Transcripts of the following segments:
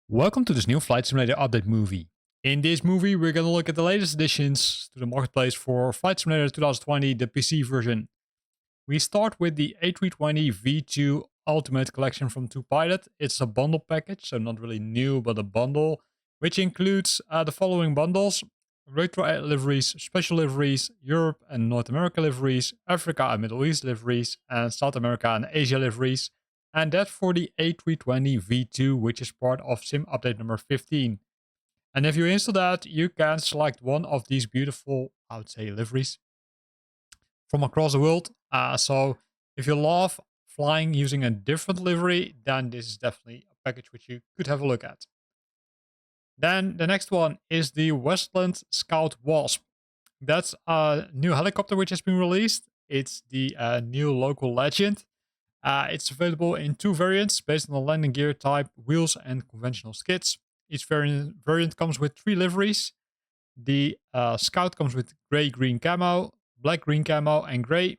Welcome to this new Flight Simulator update movie. In this movie, we're going to look at the latest additions to the marketplace for Flight Simulator 2020, the PC version. We start with the A320 V2 Ultimate Collection from 2Pilot. It's a bundle package, so not really new, but a bundle, which includes the following bundles: retro liveries, special liveries, Europe and North America liveries, Africa and Middle East liveries, and South America and Asia liveries. And that for the A320 V2, which is part of Sim update number 15. And if you install that, you can select one of these beautiful, I would say, liveries from across the world. So if you love flying using a different livery, then this is definitely a package which you could have a look at. Then the next one is the Westland Scout Wasp. That's a new helicopter which has been released. It's the new local legend. It's available in two variants based on the landing gear type, wheels, and conventional skids. Each variant comes with 3 liveries. The Scout comes with grey-green camo, black-green camo, and grey.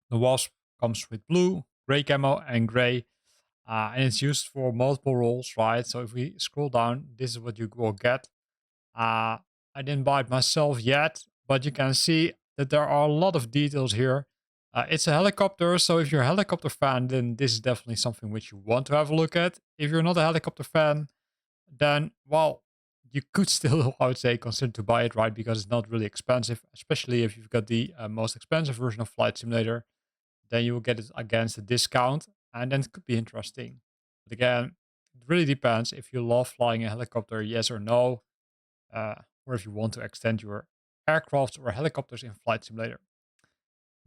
The Wasp comes with blue, grey camo, and grey. And it's used for multiple roles, right? So if we scroll down, this is what you will get. I didn't buy it myself yet, but you can see that there are a lot of details here. It's a helicopter, so if you're a helicopter fan, then this is definitely something which you want to have a look at. If you're not a helicopter fan, then, well, you could still, I would say, consider to buy it, right? Because it's not really expensive, especially if you've got the most expensive version of Flight Simulator. Then you will get it against a discount, and then it could be interesting. But again, it really depends if you love flying a helicopter, yes or no, or if you want to extend your aircrafts or helicopters in Flight Simulator.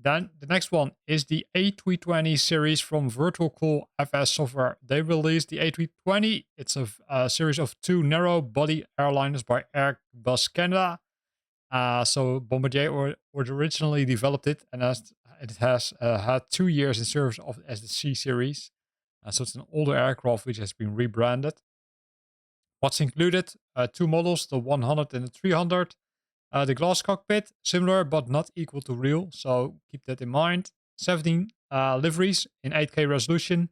Then the next one is the A220 series from Virtual Cool FS Software. They released the A320. It's a series of 2 narrow body airliners by Airbus Canada. So Bombardier originally developed it, and it has had 2 years in service as the C series. So it's an older aircraft which has been rebranded. What's included? 2 models, the 100 and the 300. The glass cockpit, similar but not equal to real, so keep that in mind. 17 liveries in 8K resolution,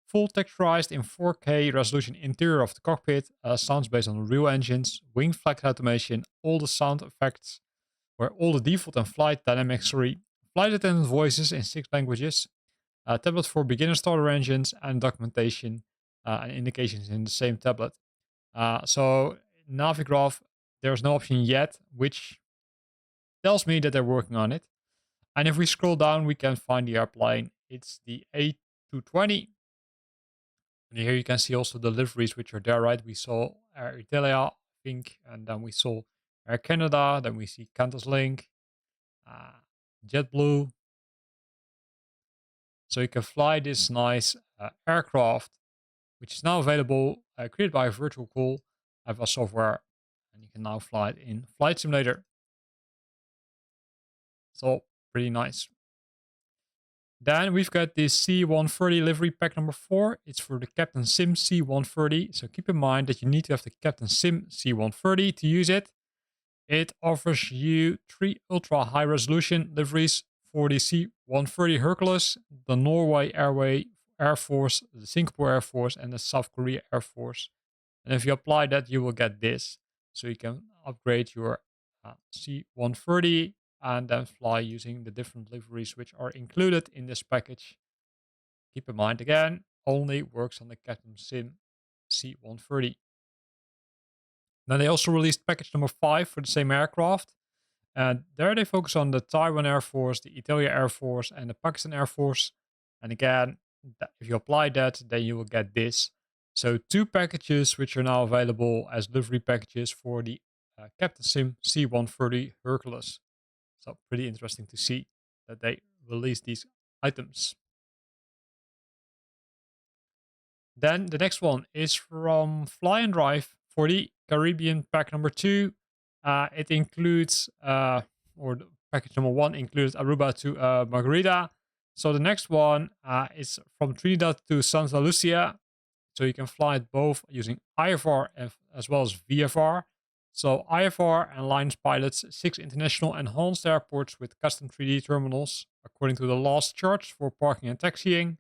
full texturized in 4K resolution interior of the cockpit, sounds based on real engines, wing flight automation, all the sound effects, where all the default and flight dynamics, flight attendant voices in 6 languages, tablet for beginner starter engines, and documentation and indications in the same tablet. So Navigraph, there's no option yet, which tells me that they're working on it. And if we scroll down, we can find the airplane. It's the A220. And here you can see also the liveries which are there, right? We saw Air Italia, I think, and then we saw Air Canada. Then we see Qantas Link, JetBlue. So you can fly this nice aircraft, which is now available, created by Virtual Cool FS Software. And you can now fly it in Flight Simulator. So pretty nice. Then we've got this C130 livery pack number 4. It's for the Captain Sim C130. So keep in mind that you need to have the Captain Sim C130 to use it. It offers you 3 ultra high resolution liveries for the C130 Hercules, the Norway Air Force, the Singapore Air Force, and the South Korea Air Force. And if you apply that, you will get this. So you can upgrade your C130 and then fly using the different liveries which are included in this package. Keep in mind again, only works on the Captain Sim C130. Then they also released package number 5 for the same aircraft. And there they focus on the Taiwan Air Force, the Italian Air Force, and the Pakistan Air Force. And again, if you apply that, then you will get this. So 2 packages which are now available as livery packages for the Captain Sim C130 Hercules. So pretty interesting to see that they release these items. Then the next one is from Fly and Drive for the Caribbean pack number 2. It includes, or the package number 1 includes Aruba to Margarita. So the next one is from Trinidad to Santa Lucia. So you can fly it both using IFR as well as VFR. So IFR and Lines pilots 6 international enhanced airports with custom 3D terminals, according to the last charts for parking and taxiing.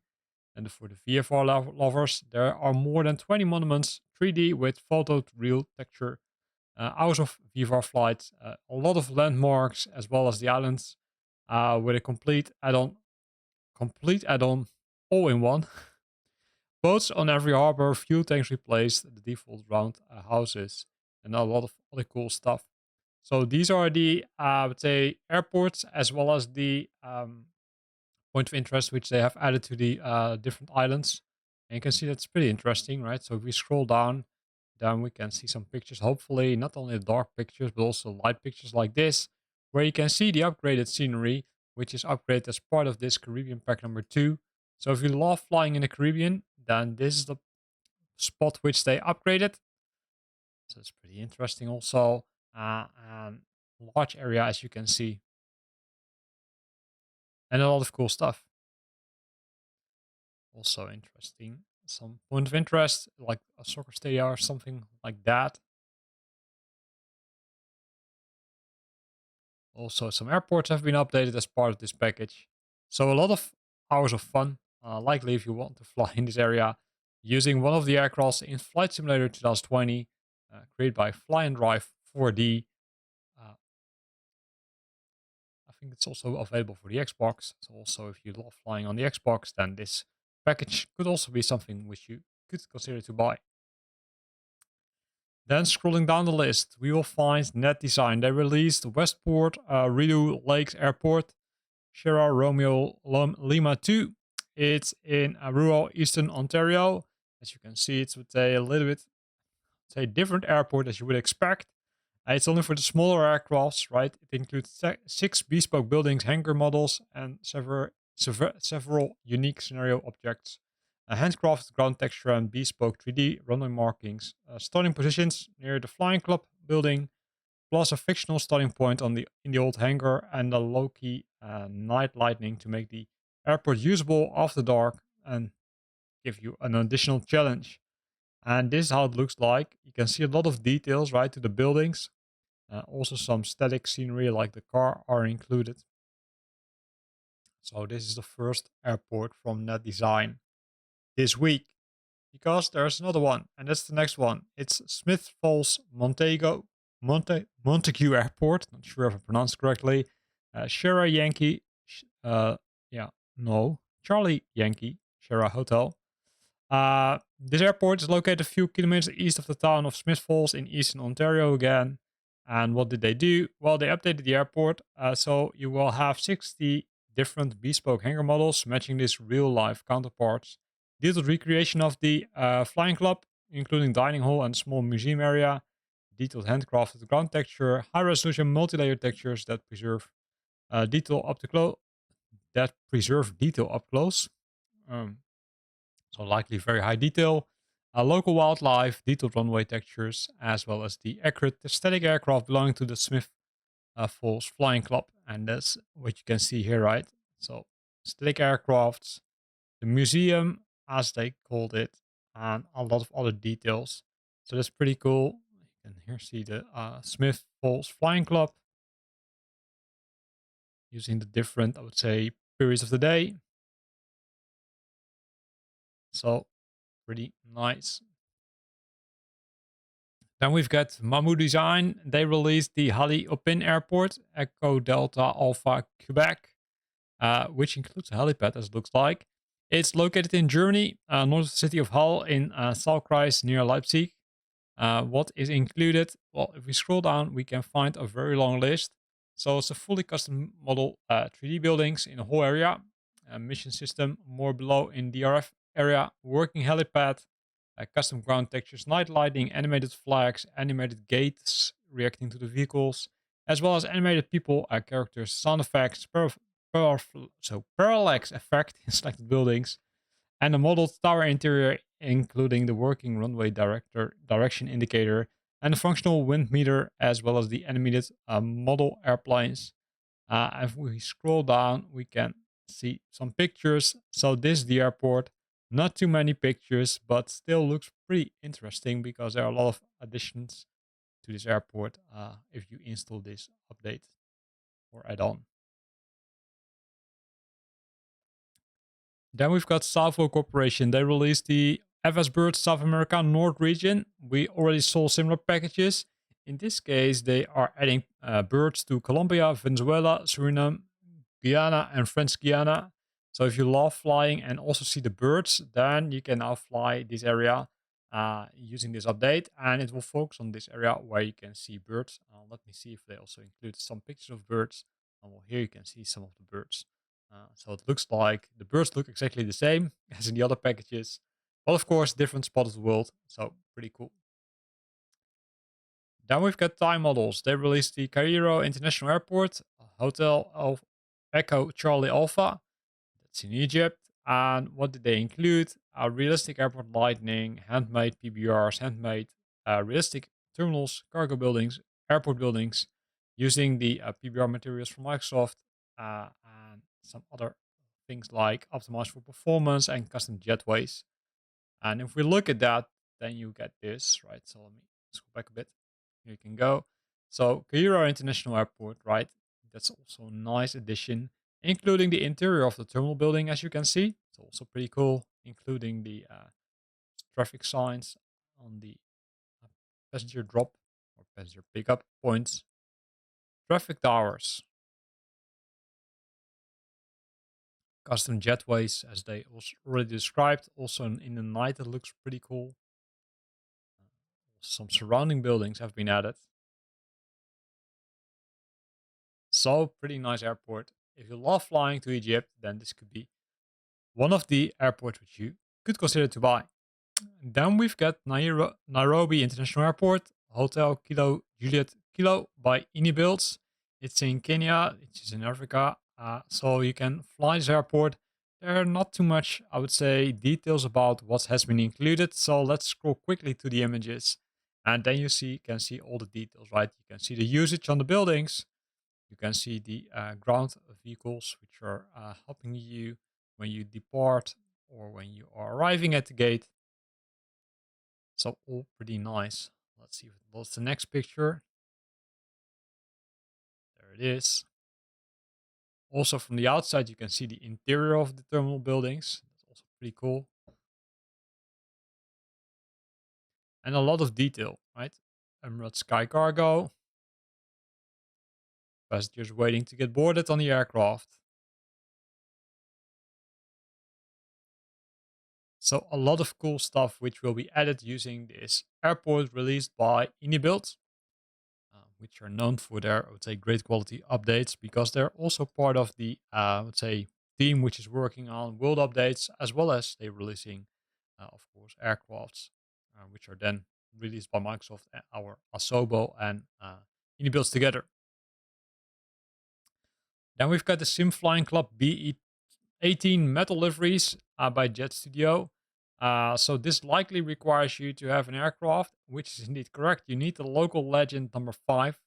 And for the VFR lovers, there are more than 20 monuments 3D with photo real texture, hours of VFR flights, a lot of landmarks, as well as the islands with a complete add-on, all in one. Boats on every harbor, fuel tanks replaced, the default round houses, and a lot of other cool stuff. So these are the, I would say, airports as well as the point of interest which they have added to the different islands. And you can see that's pretty interesting, right? So if we scroll down, then we can see some pictures. Hopefully, not only the dark pictures, but also light pictures like this, where you can see the upgraded scenery, which is upgraded as part of this Caribbean pack number 2. So if you love flying in the Caribbean, then this is the spot which they upgraded. So it's pretty interesting also. And large area, as you can see, and a lot of cool stuff. Also interesting. Some point of interest, like a soccer stadium or something like that. Also, some airports have been updated as part of this package. So a lot of hours of fun, likely if you want to fly in this area, using one of the aircrafts in Flight Simulator 2020, created by Fly and Drive 4D. Uh, I think it's also available for the Xbox. So also if you love flying on the Xbox, then this package could also be something which you could consider to buy. Then scrolling down the list, we will find Net Design. They released Westport, Rideau Lakes Airport, Sierra Romeo Lima 2. It's in rural eastern Ontario. As you can see, it's with a little bit, say, different airport as you would expect. It's only for the smaller aircrafts, right? It includes 6 bespoke buildings, hangar models, and several unique scenario objects. A handcrafted ground texture and bespoke 3D runway markings. Starting positions near the Flying Club building, plus a fictional starting point in the old hangar and a low-key night lighting to make the airport usable after dark and give you an additional challenge. And this is how it looks like. You can see a lot of details, right, to the buildings. Also some static scenery like the car are included. So this is the first airport from Net Design this week. Because there's another one, and that's the next one. It's Smith Falls Montague Airport. Not sure if I pronounced correctly. Sierra Yankee, Charlie Yankee, Sierra Hotel. This airport is located a few kilometers east of the town of Smith Falls in eastern Ontario again. And what did they do? Well, they updated the airport, so you will have 60 different bespoke hangar models matching these real-life counterparts. Detailed recreation of the Flying Club, including dining hall and small museum area. Detailed handcrafted ground texture, high-resolution multi-layer textures that preserve detail up close. So likely very high detail. Local wildlife, detailed runway textures, as well as the accurate static aircraft belonging to the Smith Falls Flying Club. And that's what you can see here, right? So static aircrafts, the museum, as they called it, and a lot of other details. So that's pretty cool. You can here see the Smith Falls Flying Club using the different, I would say, periods of the day. So pretty nice. Then we've got Mamu Design. They released the Heliopin Airport, Echo Delta Alpha Quebec, which includes a helipad, as it looks like. It's located in Germany, north of the city of Halle in Saalkreis near Leipzig. What is included? Well, if we scroll down, we can find a very long list. So it's a fully custom model 3D buildings in the whole area. Mission system more below in DRF area. Working helipad, custom ground textures, night lighting, animated flags, animated gates reacting to the vehicles, as well as animated people, characters, sound effects, parallax effect in selected buildings, and a modeled tower interior, including the working runway direction indicator and a functional wind meter, as well as the animated model airplanes. If we scroll down, we can see some pictures. So this is the airport. Not too many pictures, but still looks pretty interesting because there are a lot of additions to this airport if you install this update or add-on. Then we've got Salvo Corporation. They released the FS Bird South America North region. We already saw similar packages. In this case, they are adding birds to Colombia, Venezuela, Suriname, Guyana, and French Guiana. So if you love flying and also see the birds, then you can now fly this area using this update, and it will focus on this area where you can see birds. Let me see if they also include some pictures of birds. Well, here you can see some of the birds. So it looks like the birds look exactly the same as in the other packages. But of course, different spot of the world. So pretty cool. Then we've got time models. They released the Cairo International Airport, Hotel Echo Charlie Alpha. That's in Egypt. And what did they include? A realistic airport lighting, handmade PBRs, handmade realistic terminals, cargo buildings, airport buildings, using the PBR materials from Microsoft, and some other things like optimized for performance and custom jetways. And if we look at that, then you get this, right? So let me scroll back a bit. Here you can go. So Cairo International Airport, right? That's also a nice addition, including the interior of the terminal building, as you can see. It's also pretty cool, including the traffic signs on the passenger drop or passenger pickup points. Traffic towers, custom jetways, as they also already described. Also in the night, it looks pretty cool. Some surrounding buildings have been added. So pretty nice airport. If you love flying to Egypt, then this could be one of the airports which you could consider to buy. Then we've got Nairobi International Airport, Hotel Kilo Juliet Kilo by Inibuilds. It's in Kenya, it's in Africa. So you can fly this airport. There are not too much, I would say, details about what has been included. So let's scroll quickly to the images. And then you can see all the details, right? You can see the usage on the buildings. You can see the ground vehicles, which are helping you when you depart or when you are arriving at the gate. So all pretty nice. Let's see what's the next picture. There it is. Also from the outside, you can see the interior of the terminal buildings. That's also pretty cool. And a lot of detail, right? Emerald Sky Cargo. Passengers waiting to get boarded on the aircraft. So a lot of cool stuff which will be added using this airport released by Inibuild, which are known for their, I would say, great quality updates, because they're also part of the, I would say, team which is working on world updates, as well as they're releasing, of course, aircrafts, which are then released by Microsoft, our Asobo and Inibuilds together. Then we've got the Flying Club B18 metal liveries by Jet Studio. So this likely requires you to have an aircraft, which is indeed correct. You need the local legend number 5,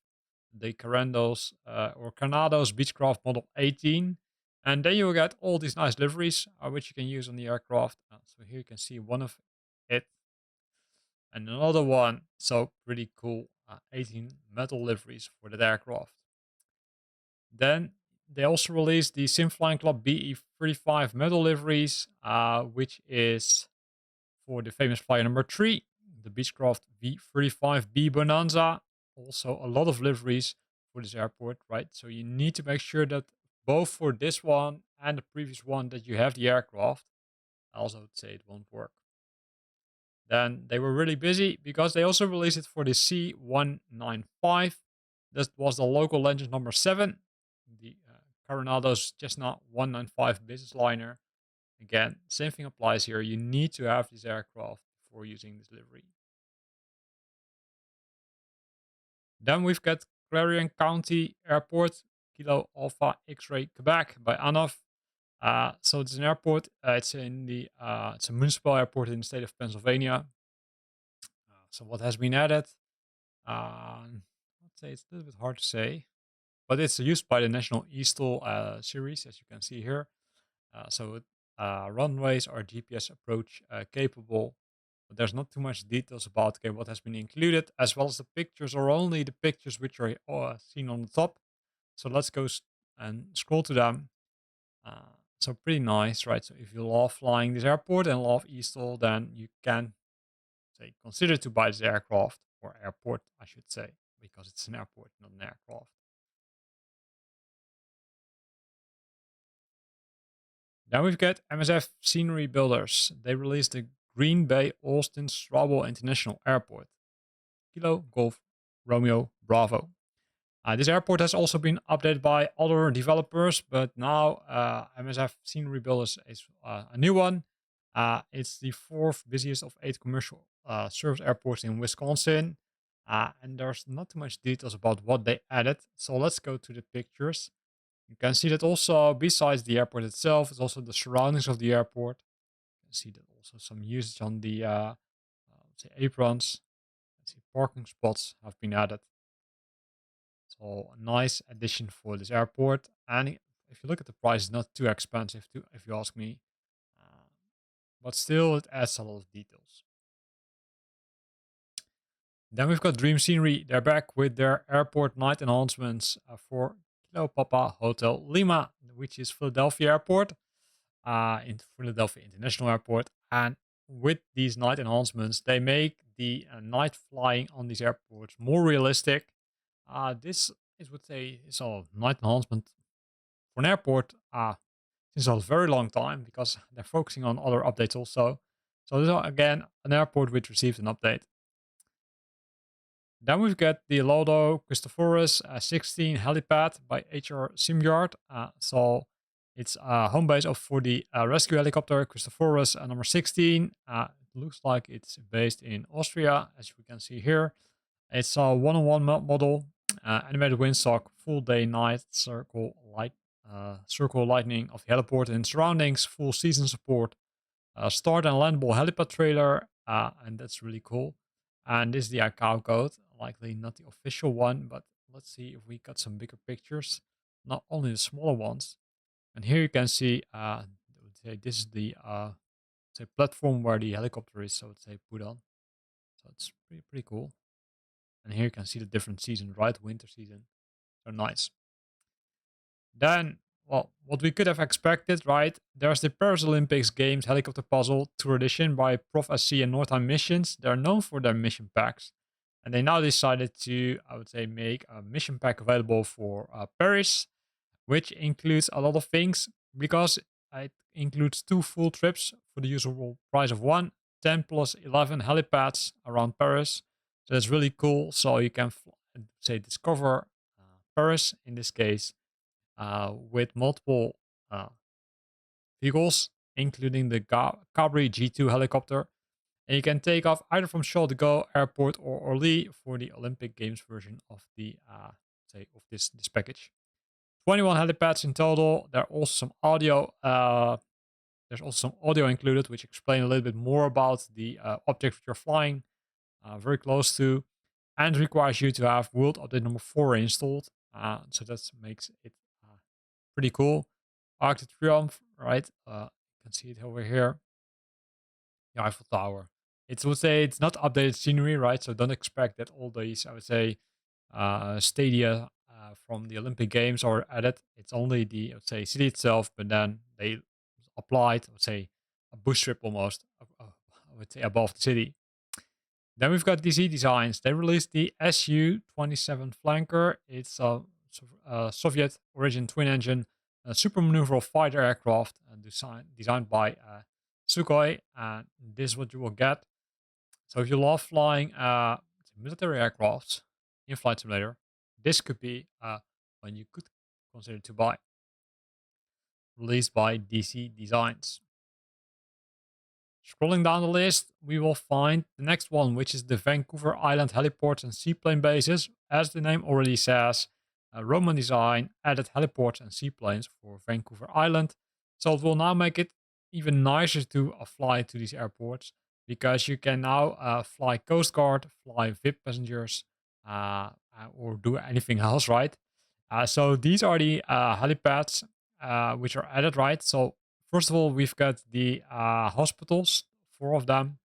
the Carandos or Canados Beechcraft Model 18. And then you get all these nice liveries, which you can use on the aircraft. So here you can see one of it and another one. So pretty cool 18 metal liveries for that aircraft. Then they also released the Flying Club B35 metal liveries, which is for the famous flyer number 3, the Beechcraft V35B Bonanza. Also a lot of liveries for this airport, right? So you need to make sure that both for this one and the previous one that you have the aircraft. I also would say it won't work. Then they were really busy because they also released it for the C195. That was the local legend number 7. The Coronado's Cessna 195 business liner. Again, same thing applies here. You need to have this aircraft before using this livery. Then we've got Clarion County Airport, Kilo Alpha X-Ray Quebec by ANAF. So it's an airport. It's in the it's a municipal airport in the state of Pennsylvania. So what has been added? I'd say it's a little bit hard to say, but it's used by the National Eastall series, as you can see here. So runways are GPS approach capable. but there's not too much details about okay, what has been included, as well as the pictures are only the pictures which are seen on the top. So let's go and scroll to them. So pretty nice, right? So if you love flying this airport and love Eastall, then you can say consider to buy this aircraft, or airport, I should say, because it's an airport, not an aircraft. Then we've got MSF Scenery Builders. They released the Green Bay Austin Straubel International Airport. Kilo Golf Romeo Bravo. This airport has also been updated by other developers, but now MSF Scenery Builders is a new one. It's the fourth busiest of 8 commercial service airports in Wisconsin. And there's not too much details about what they added. So let's go to the pictures. You can see that also, besides the airport itself, it's also the surroundings of the airport. You can see that also some usage on the say aprons. Let's see, parking spots have been added. So a nice addition for this airport. And if you look at the price, it's not too expensive, too, if you ask me. Uh, but still, it adds a lot of details. Then we've got Dream Scenery. They're back with their airport night enhancements for Kilo Papa Hotel Lima, which is Philadelphia Airport, in Philadelphia International Airport. And with these night enhancements, they make the night flying on these airports more realistic. This is would say is a night enhancement for an airport since a very long time, because they're focusing on other updates also. So this is again an airport which received an update. Then we've got the Lodo Christophorus 16 helipad by HR Simyard. So it's a home base for the rescue helicopter Christophorus number 16. It looks like it's based in Austria, as we can see here. It's a one-on-one model, animated windsock, full day night circle lightning of the heliport and surroundings, full season support, start and landable helipad trailer, and that's really cool. And this is the ICAO code, likely not the official one, but let's see if we got some bigger pictures, not only the smaller ones. And here you can see, say this is the say platform where the helicopter is, so it's put on. So it's pretty cool. And here you can see the different seasons, right? Winter season. So nice. Then, well, what we could have expected, right? There's the Paris Olympics Games Helicopter Puzzle Tour Edition by Prof SC and Northern Missions. They're known for their mission packs. And they now decided to, I would say, make a mission pack available for Paris, which includes a lot of things, because it includes 2 full trips for the usual price of 1, 10 plus 11 helipads around Paris. So that's really cool. So you can say discover Paris in this case with multiple vehicles, including the Cabri G2 helicopter. And you can take off either from Charles de Gaulle Airport or Orly for the Olympic Games version of the say of this package. 21 helipads in total. There's also some audio included, which explain a little bit more about the object which you're flying very close to, and requires you to have World Update number 4 installed. So that makes it pretty cool. Arc de Triomphe, right? You can see it over here. The Eiffel Tower. It would say it's not updated scenery, right? So don't expect that all these, I would say, stadia from the Olympic Games are added. It's only the, I would say, city itself, but then they applied, I would say, a bush strip almost, I would say, above the city. Then we've got DC Designs. They released the Su27 Flanker. It's a Soviet origin twin engine super maneuverable fighter aircraft designed by Sukhoi. And this is what you will get. So if you love flying military aircrafts in Flight Simulator, this could be one you could consider to buy. Released by DC Designs. Scrolling down the list, we will find the next one, which is the Vancouver Island heliports and seaplane bases. As the name already says, Roman design added heliports and seaplanes for Vancouver Island. So it will now make it even nicer to fly to these airports, because you can now fly Coast Guard, fly VIP passengers, or do anything else, right? So these are the helipads which are added, right? So first of all, we've got the hospitals, 4 of them.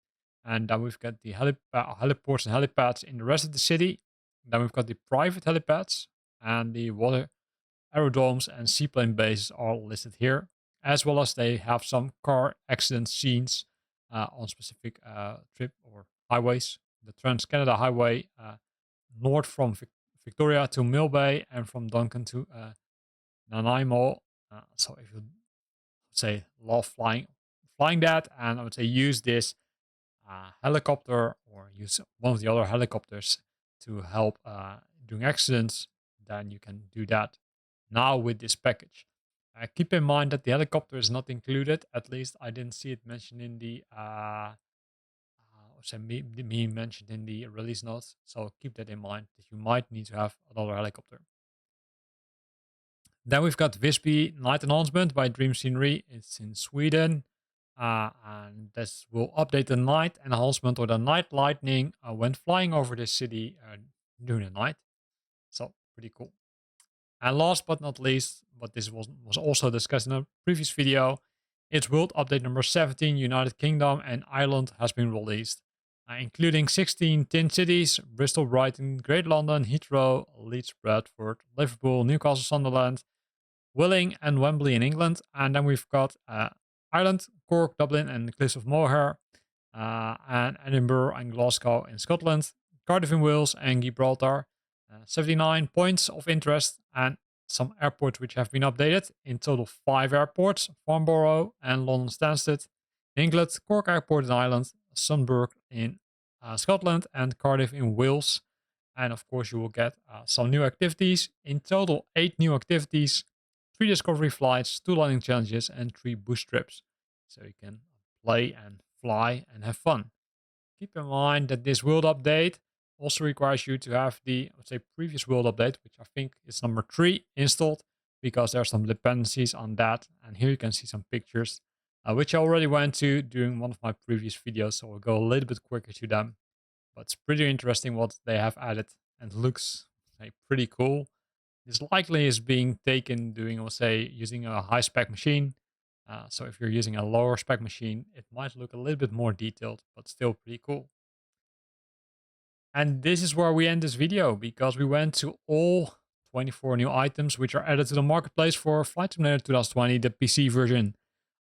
And then we've got the heliports and helipads in the rest of the city. Then we've got the private helipads and the water aerodromes and seaplane bases are listed here, as well as they have some car accident scenes on specific trip or highways. The Trans-Canada Highway north from Victoria to Mill Bay and from Duncan to Nanaimo. So if you say love flying that, and I would say use this helicopter or use one of the other helicopters to help during accidents, then you can do that now with this package. Keep in mind that the helicopter is not included. At least I didn't see it mentioned in the me mentioned in the release notes. So keep that in mind that you might need to have another helicopter. Then we've got Visby Night Announcement by Dream Scenery. It's in Sweden. And this will update the night enhancement or the night lightning when flying over the city during the night. So pretty cool. And last but not least, but this was also discussed in a previous video, its World Update number 17, United Kingdom and Ireland has been released, including 16 tin cities, Bristol, Brighton, Great London, Heathrow, Leeds, Bradford, Liverpool, Newcastle, Sunderland, Willing and Wembley in England. And then we've got Ireland, Cork, Dublin and the Cliffs of Moher, and Edinburgh and Glasgow in Scotland, Cardiff in Wales and Gibraltar. 79 points of interest and some airports which have been updated. In total 5 airports, Farnborough and London Stansted in England, Cork Airport in Ireland, Sunburg in Scotland and Cardiff in Wales. And of course you will get some new activities. In total 8 new activities, 3 discovery flights, 2 landing challenges and 3 bush trips. So you can play and fly and have fun. Keep in mind that this world update also requires you to have the, let's say, previous world update, which I think is number 3, installed, because there are some dependencies on that. And here you can see some pictures, which I already went to during one of my previous videos, so I'll go a little bit quicker to them. But it's pretty interesting what they have added and looks pretty cool. This likely is being taken doing, I'll say, using a high spec machine. So if you're using a lower spec machine, it might look a little bit more detailed, but still pretty cool. And this is where we end this video, because we went to all 24 new items which are added to the marketplace for Flight Simulator 2020, the PC version.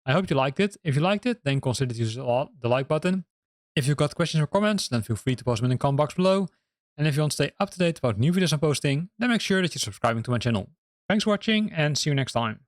I hope you liked it. If you liked it, then consider to use the like button. If you've got questions or comments, then feel free to post them in the comment box below. And if you want to stay up to date about new videos I'm posting, then make sure that you're subscribing to my channel. Thanks for watching and see you next time.